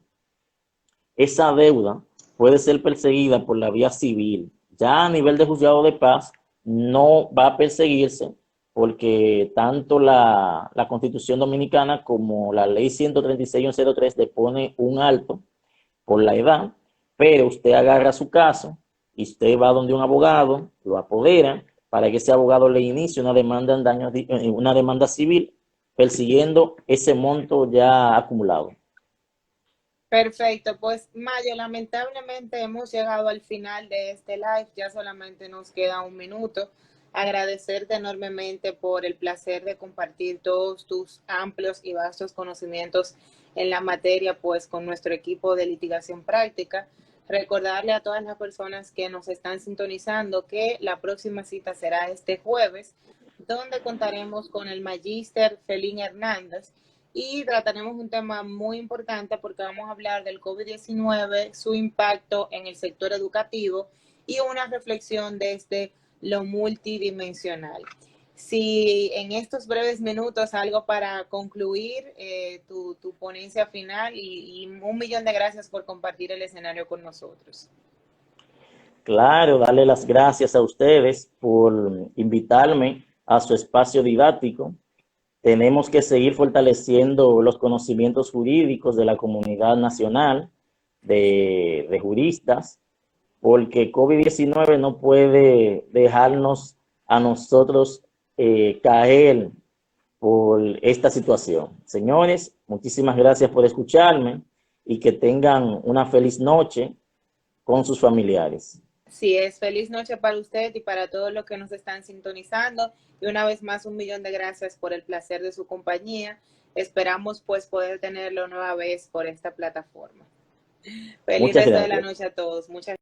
esa deuda puede ser perseguida por la vía civil. Ya a nivel de juzgado de paz no va a perseguirse porque tanto la Constitución Dominicana como la Ley 136-103 le pone un alto por la edad, pero usted agarra su caso y usted va donde un abogado, lo apodera para que ese abogado le inicie una demanda civil persiguiendo ese monto ya acumulado. Perfecto, pues Mayo, lamentablemente hemos llegado al final de este live, ya solamente nos queda 1 minuto. Agradecerte enormemente por el placer de compartir todos tus amplios y vastos conocimientos en la materia, pues con nuestro equipo de litigación práctica. Recordarle a todas las personas que nos están sintonizando que la próxima cita será este jueves, donde contaremos con el magíster Felín Hernández y trataremos un tema muy importante porque vamos a hablar del COVID-19, su impacto en el sector educativo y una reflexión desde lo multidimensional. Si en estos breves minutos algo para concluir tu ponencia final y 1.000.000 de gracias por compartir el escenario con nosotros. Claro, darle las gracias a ustedes por invitarme a su espacio didáctico. Tenemos que seguir fortaleciendo los conocimientos jurídicos de la comunidad nacional, de juristas, porque COVID-19 no puede dejarnos a nosotros caer por esta situación. Señores, muchísimas gracias por escucharme y que tengan una feliz noche con sus familiares. Así es, feliz noche para usted y para todos los que nos están sintonizando. Y una vez más, 1.000.000 de gracias por el placer de su compañía. esperamos pues poder tenerlo nueva vez por esta plataforma. Feliz Muchas resto de la gracias. noche a todos. Muchas